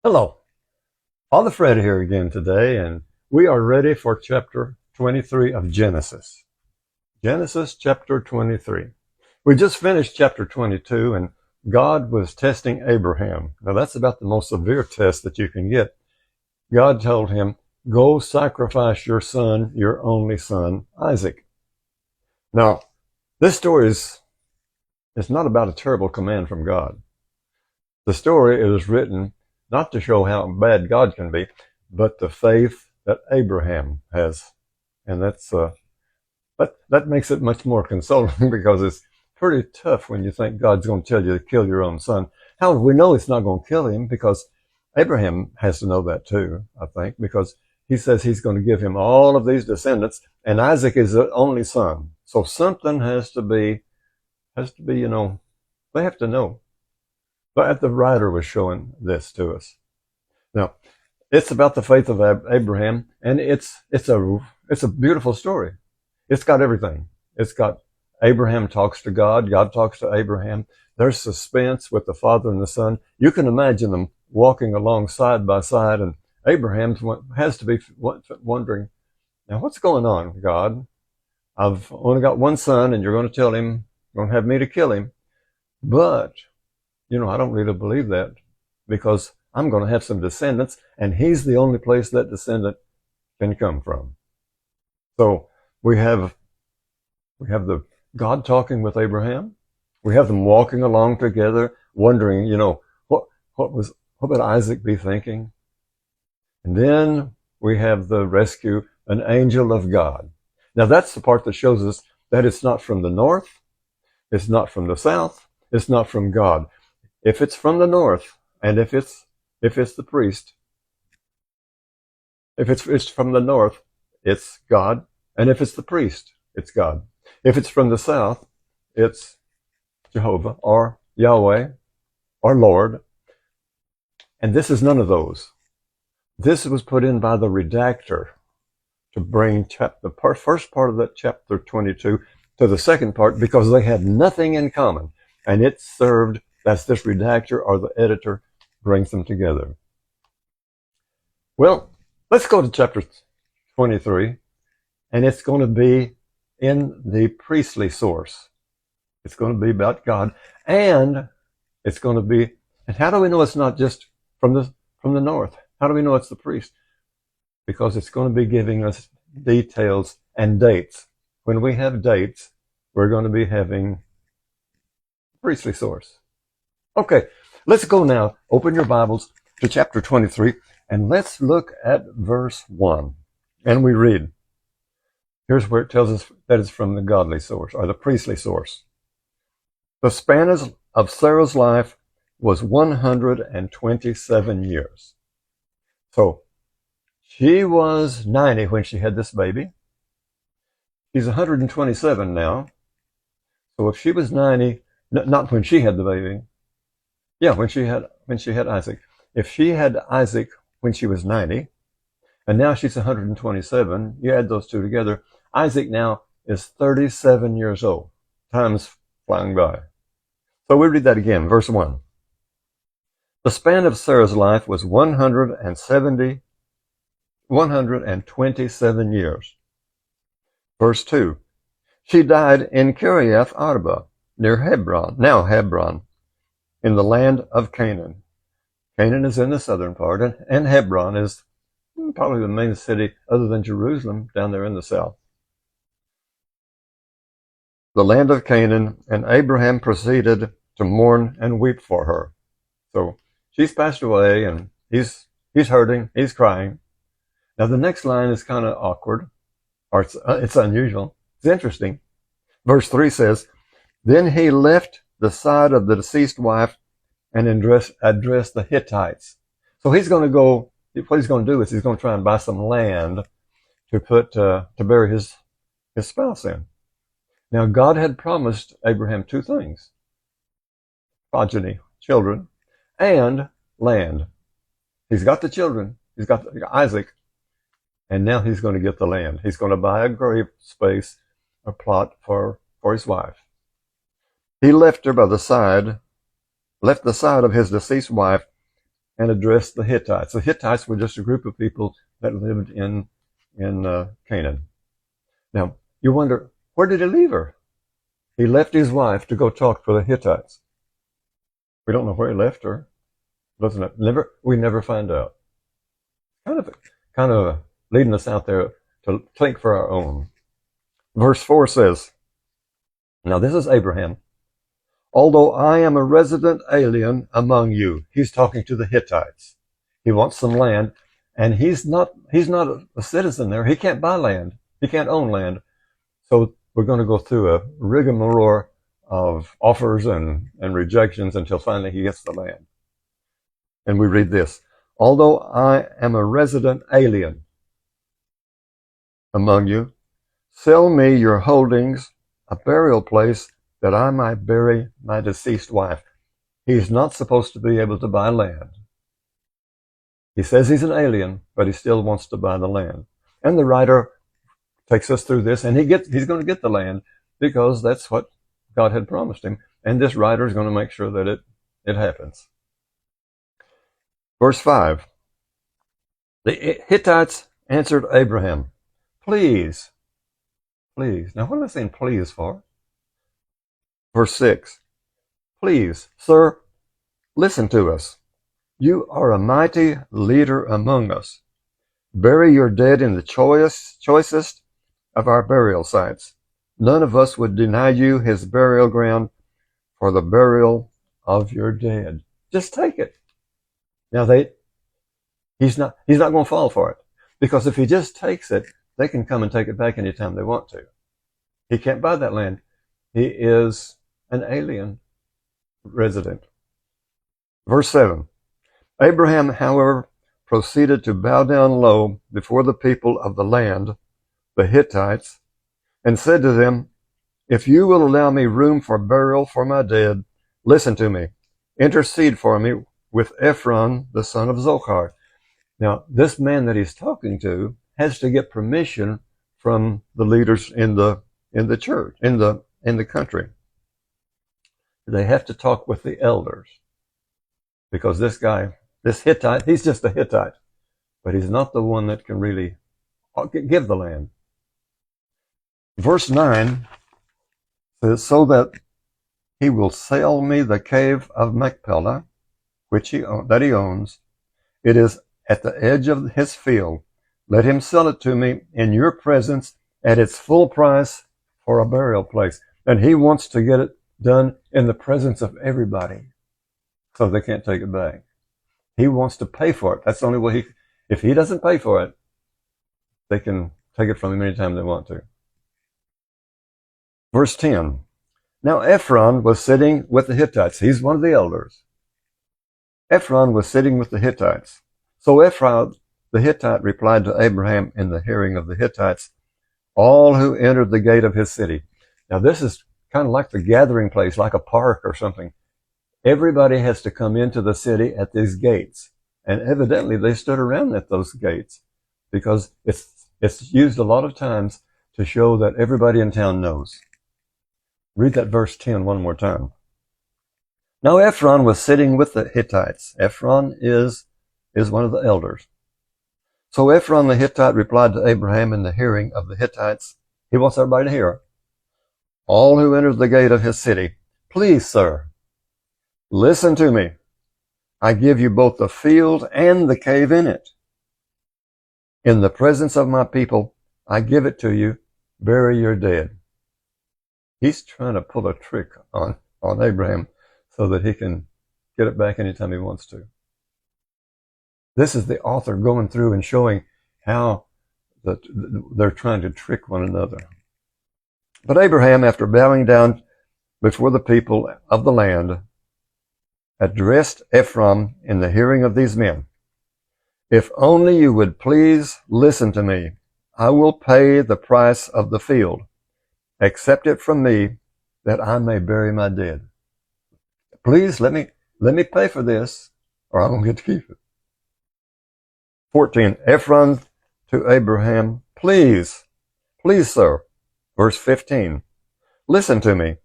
Hello, Father Fred here again today, and we are ready for chapter 23 of Genesis. Genesis chapter 23. We just finished chapter 22, and God was testing Abraham. Now, that's about the most severe test that you can get. God told him, "Go sacrifice your son, your only son, Isaac." Now, this story is not about a terrible command from God. The story is written not to show how bad God can be, but the faith that Abraham has. And that makes it much more consoling because it's pretty tough when you think God's going to tell you to kill your own son. However, we know it's not going to kill him because Abraham has to know that too, I think, because he says he's going to give him all of these descendants, and Isaac is the only son. So something has to be, they have to know. But the writer was showing this to us. Now, it's about the faith of Abraham, and it's a beautiful story. It's got everything. It's got Abraham talks to God, God talks to Abraham. There's suspense with the father and the son. You can imagine them walking along side by side, and Abraham has to be wondering, now what's going on, God? I've only got one son, and you're going to tell him, you're going to have me to kill him. But I don't really believe that because I'm going to have some descendants, and he's the only place that descendant can come from. So we have the God talking with Abraham. We have them walking along together, wondering, what would Isaac be thinking? And then we have the rescue, an angel of God. Now that's the part that shows us that it's not from the north, it's not from the south, it's not from God. If it's from the north, and if it's the priest, if it's from the north, it's God, and if it's the priest, it's God. If it's from the south, it's Jehovah or Yahweh or Lord. And this is none of those. This was put in by the redactor to bring the first part of that chapter 22 to the second part because they had nothing in common, and it served. That's this redactor or the editor brings them together. Well, let's go to chapter 23, and it's going to be in the priestly source. It's going to be about God, and it's going to be. And how do we know it's not just from the north? How do we know it's the priest? Because it's going to be giving us details and dates. When we have dates, we're going to be having priestly source. Okay, let's go now. Open your Bibles to chapter 23, and let's look at verse 1. And we read. Here's where it tells us that it's from the godly source, or the priestly source. The span of Sarah's life was 127 years. So, she was 90 when she had this baby. She's 127 now. So if she was 90, not when she had the baby, yeah, when she had Isaac. If she had Isaac when she was 90, and now she's 127, you add those two together, Isaac now is 37 years old. Time's flying by. So we read that again, verse 1. The span of Sarah's life was 127 years. Verse 2. She died in Kiriath Arba, near Hebron, now Hebron, in the land of Canaan. Canaan is in the southern part, and Hebron is probably the main city other than Jerusalem down there in the south. The land of Canaan, and Abraham proceeded to mourn and weep for her. So she's passed away, and he's hurting, he's crying. Now the next line is kind of awkward, or it's unusual. It's interesting. Verse 3 says, Then he left the side of the deceased wife and addressed the Hittites. So he's going to go, what he's going to do is he's going to try and buy some land to bury his spouse in. Now God had promised Abraham two things: progeny, children, and land. He's got the children, he's got Isaac, and now he's going to get the land. He's going to buy a grave space, a plot for his wife. He left the side of his deceased wife and addressed the Hittites. The Hittites were just a group of people that lived in Canaan. Now, you wonder, where did he leave her? He left his wife to go talk to the Hittites. We don't know where he left her. Doesn't it? We never find out. Kind of leading us out there to think for our own. Verse 4 says, now this is Abraham. Although I am a resident alien among you. He's talking to the Hittites. He wants some land, and he's not a citizen there. He can't buy land. He can't own land. So we're going to go through a rigmarole of offers and rejections until finally he gets the land. And we read this. Although I am a resident alien among you, sell me your holdings, a burial place, that I might bury my deceased wife. He's not supposed to be able to buy land. He says he's an alien, but he still wants to buy the land. And the writer takes us through this, and he's going to get the land because that's what God had promised him. And this writer is going to make sure that it happens. Verse 5. The Hittites answered Abraham, please. Now, what am I saying please for? Verse 6. Please, sir, listen to us. You are a mighty leader among us. Bury your dead in the choicest of our burial sites. None of us would deny you his burial ground for the burial of your dead. Just take it. Now he's not going to fall for it, because if he just takes it, they can come and take it back anytime they want to. He can't buy that land. He is an alien resident. Verse 7. Abraham, however, proceeded to bow down low before the people of the land, the Hittites, and said to them, if you will allow me room for burial for my dead, listen to me. Intercede for me with Ephron, the son of Zohar. Now, this man that he's talking to has to get permission from the leaders in the church, in the country. They have to talk with the elders, because this Hittite, he's just a Hittite, but he's not the one that can really give the land. Verse 9 says, so that he will sell me the cave of Machpelah, which he owns. It is at the edge of his field. Let him sell it to me in your presence at its full price for a burial place. And he wants to get it done in the presence of everybody, so they can't take it back. He wants to pay for it. That's the only way if he doesn't pay for it, they can take it from him anytime they want to. Verse 10. Now Ephron was sitting with the Hittites. He's one of the elders. Ephron was sitting with the Hittites. So Ephron, the Hittite, replied to Abraham in the hearing of the Hittites, all who entered the gate of his city. Now this is kind of like the gathering place, like a park or something. Everybody has to come into the city at these gates. And evidently they stood around at those gates, because it's used a lot of times to show that everybody in town knows. Read that verse 10 one more time. Now Ephron was sitting with the Hittites. Ephron is one of the elders. So Ephron the Hittite replied to Abraham in the hearing of the Hittites. He wants everybody to hear. All who entered the gate of his city, please, sir, listen to me. I give you both the field and the cave in it. In the presence of my people, I give it to you. Bury your dead. He's trying to pull a trick on Abraham so that he can get it back anytime he wants to. This is the author going through and showing how they're trying to trick one another. But Abraham, after bowing down before the people of the land, addressed Ephron in the hearing of these men. If only you would please listen to me, I will pay the price of the field. Accept it from me, that I may bury my dead. Please let me pay for this, or I won't get to keep it. 14. Ephron to Abraham, please, sir. Verse 15. Listen to me.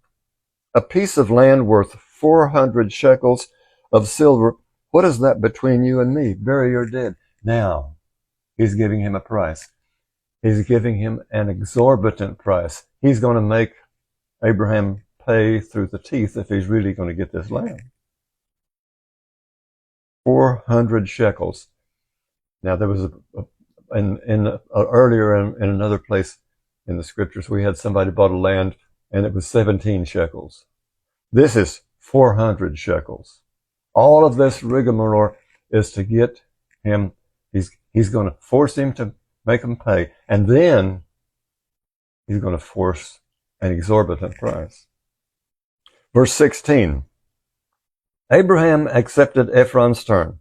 A piece of land worth 400 shekels of silver What is that between you and me? Bury your dead. Now, he's giving him a price. He's giving him an exorbitant price. He's going to make Abraham pay through the teeth if he's really going to get this land. 400 shekels. Now, there was earlier in another place in the scriptures, we had somebody bought a land and it was 17 shekels. This is 400 shekels. All of this rigmarole is to get him, he's going to force him to make him pay, and then he's going to force an exorbitant price. Verse 16, Abraham accepted Ephron's terms.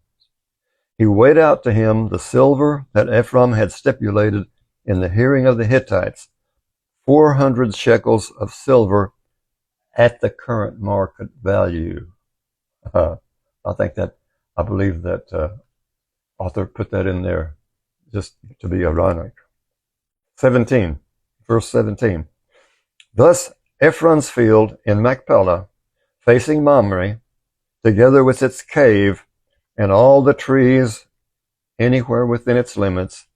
He weighed out to him the silver that Ephron had stipulated in the hearing of the Hittites, 400 shekels of silver at the current market value. I believe that author put that in there just to be ironic. 17, verse 17. Thus Ephron's field in Machpelah, facing Mamre, together with its cave and all the trees anywhere within its limits,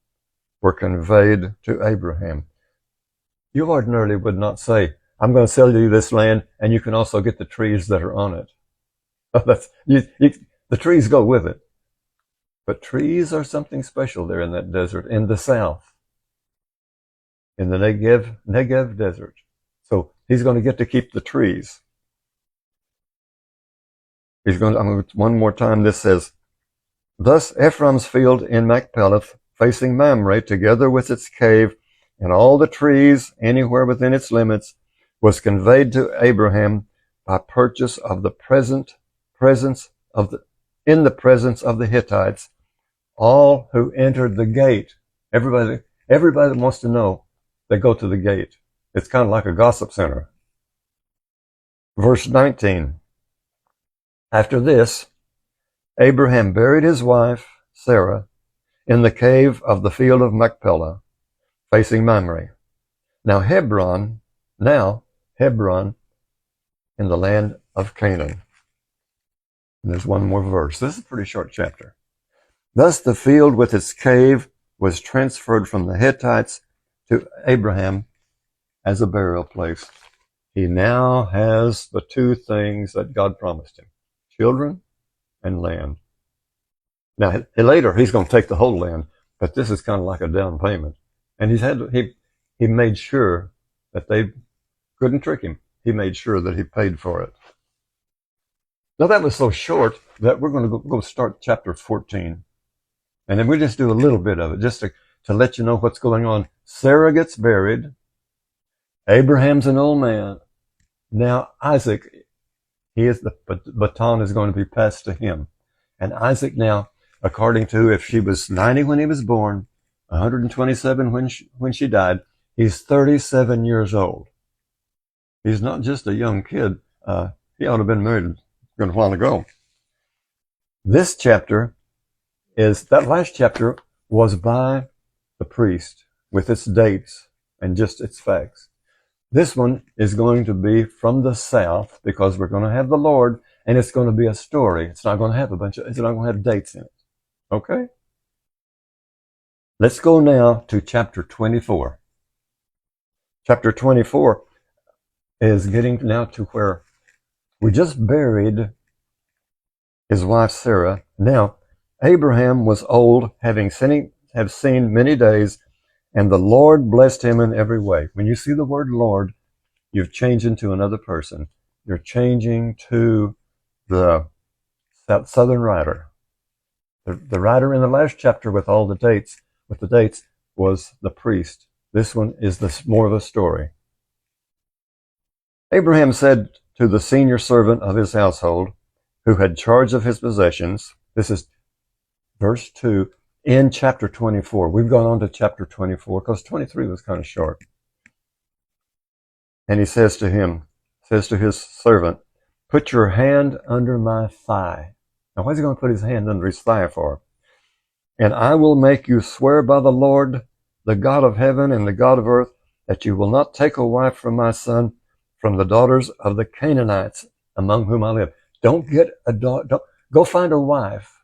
were conveyed to Abraham. You ordinarily would not say, I'm going to sell you this land and you can also get the trees that are on it. The trees go with it. But trees are something special there in that desert, in the south, in the Negev desert. So he's going to get to keep the trees. One more time, this says, Thus Ephron's field in Machpelah, facing Mamre, together with its cave and all the trees anywhere within its limits, was conveyed to Abraham by purchase of the in the presence of the Hittites, all who entered the gate. Everybody that wants to know, they go to the gate. It's kind of like a gossip center. Verse 19. After this, Abraham buried his wife, Sarah, in the cave of the field of Machpelah, facing Mamre. Now Hebron, in the land of Canaan. And there's one more verse. This is a pretty short chapter. Thus the field with its cave was transferred from the Hittites to Abraham as a burial place. He now has the two things that God promised him, children and land. Now, later he's going to take the whole land, but this is kind of like a down payment. And he made sure that they couldn't trick him. He made sure that he paid for it. Now that was so short that we're going to go start chapter 14. And then we'll just do a little bit of it, just to let you know what's going on. Sarah gets buried. Abraham's an old man. Now Isaac, the baton is going to be passed to him. And Isaac now, according to, if she was 90 when he was born, 127 when she died, he's 37 years old. He's not just a young kid. He ought to have been married a while ago. This chapter that last chapter was by the priest with its dates and just its facts. This one is going to be from the south because we're going to have the Lord, and it's going to be a story. It's not going to have it's not going to have dates in it. Okay? Let's go now to chapter 24. Chapter 24 is getting now to where we just buried his wife Sarah. Now, Abraham was old, having seen many days, and the Lord blessed him in every way. When you see the word Lord, you've changed into another person. You're changing to the southern writer. The writer in the last chapter with the dates was the priest. This one is more of a story. Abraham said to the senior servant of his household, who had charge of his possessions, this is verse 2 in chapter 24. We've gone on to chapter 24 because 23 was kind of short. And he says to his servant, put your hand under my thigh. Now, why is he going to put his hand under his thigh for? And I will make you swear by the Lord, the God of heaven and the God of earth, that you will not take a wife from my son, from the daughters of the Canaanites among whom I live. Don't get a daughter. Go find a wife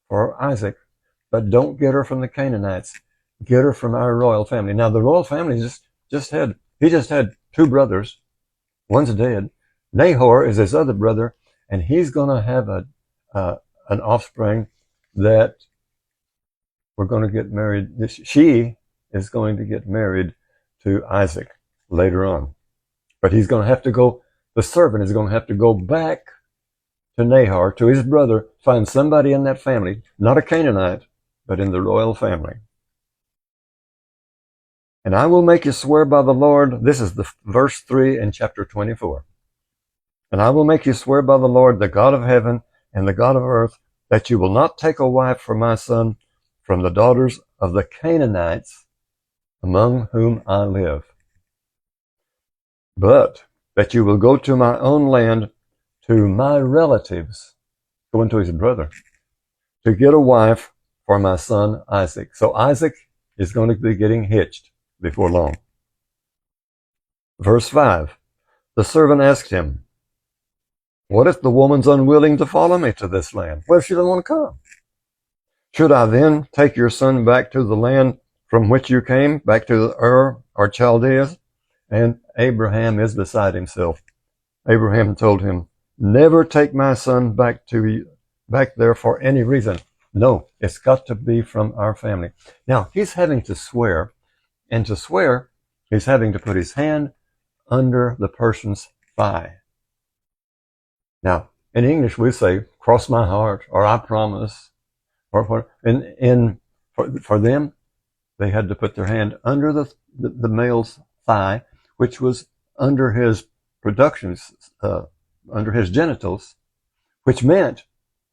for Isaac, but don't get her from the Canaanites. Get her from our royal family. Now, the royal family just had 2 brothers. One's dead. Nahor is his other brother, and he's going to have an offspring that we're going to get married. She is going to get married to Isaac later on. But he's going to have to go, the servant is going to have to go back to Nahor, to his brother, find somebody in that family, not a Canaanite, but in the royal family. And I will make you swear by the Lord. This is the verse 3 in chapter 24. And I will make you swear by the Lord, the God of heaven and the God of earth, that you will not take a wife for my son from the daughters of the Canaanites among whom I live, but that you will go to my own land, to my relatives, going to his brother, to get a wife for my son Isaac. So Isaac is going to be getting hitched before long. Verse 5, the servant asked him, what if the woman's unwilling to follow me to this land? What if she doesn't want to come? Should I then take your son back to the land from which you came, back to Ur or Chaldeans? And Abraham is beside himself. Abraham told him, never take my son back there for any reason. No, it's got to be from our family. Now, he's having to swear, and to swear, he's having to put his hand under the person's thigh. Now, in English, we say, cross my heart, or I promise, or for them, they had to put their hand under the male's thigh, which was under his productions, under his genitals, which meant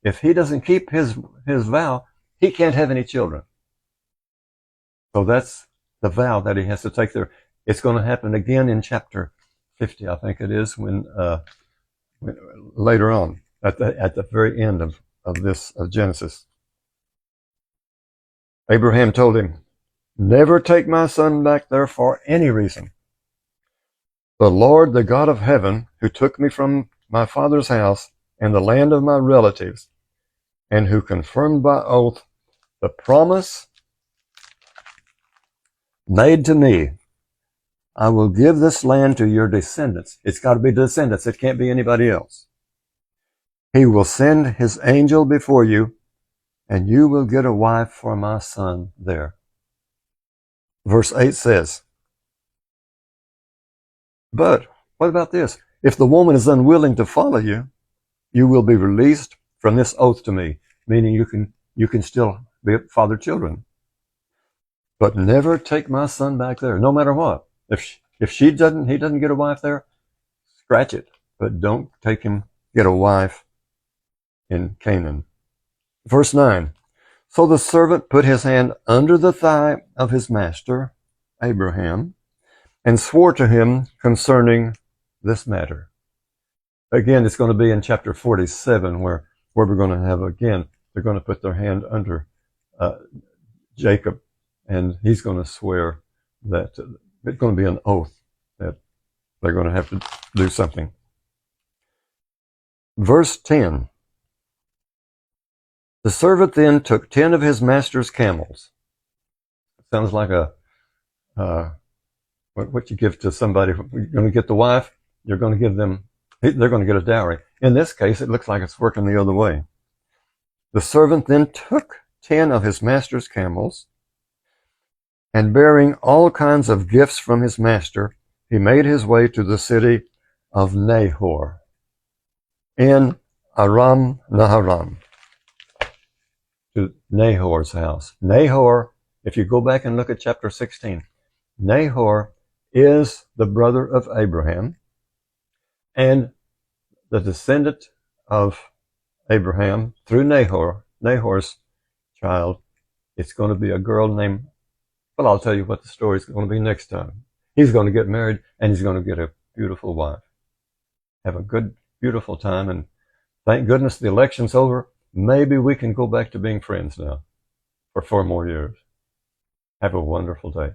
if he doesn't keep his vow, he can't have any children. So that's the vow that he has to take there. It's going to happen again in chapter 50, I think it is, when later on, at the very end of Genesis. Abraham told him, never take my son back there for any reason. The Lord, the God of heaven, who took me from my father's house and the land of my relatives, and who confirmed by oath the promise made to me, I will give this land to your descendants. It's got to be descendants. It can't be anybody else. He will send his angel before you, and you will get a wife for my son there. Verse 8 says, but what about this? If the woman is unwilling to follow you, you will be released from this oath to me, meaning you can still father children. But never take my son back there, no matter what. If he doesn't get a wife there, scratch it. But don't take him, get a wife in Canaan. Verse 9, so the servant put his hand under the thigh of his master, Abraham, and swore to him concerning this matter. Again, it's going to be in chapter 47 where we're going to have, again, they're going to put their hand under Jacob, and he's going to swear that it's going to be an oath that they're going to have to do something. Verse 10, the servant then took 10 of his master's camels. Sounds like what you give to somebody. You're going to get the wife, you're going to give them, they're going to get a dowry. In this case, it looks like it's working the other way. The servant then took 10 of his master's camels, and bearing all kinds of gifts from his master, he made his way to the city of Nahor in Aram Naharaim, to Nahor's house. Nahor, if you go back and look at chapter 16, Nahor is the brother of Abraham, and the descendant of Abraham through Nahor's child, it's going to be a girl named, well, I'll tell you what the story is going to be next time. He's going to get married, and he's going to get a beautiful wife. Have a good, beautiful time, and thank goodness the election's over. Maybe we can go back to being friends now for 4 more years. Have a wonderful day.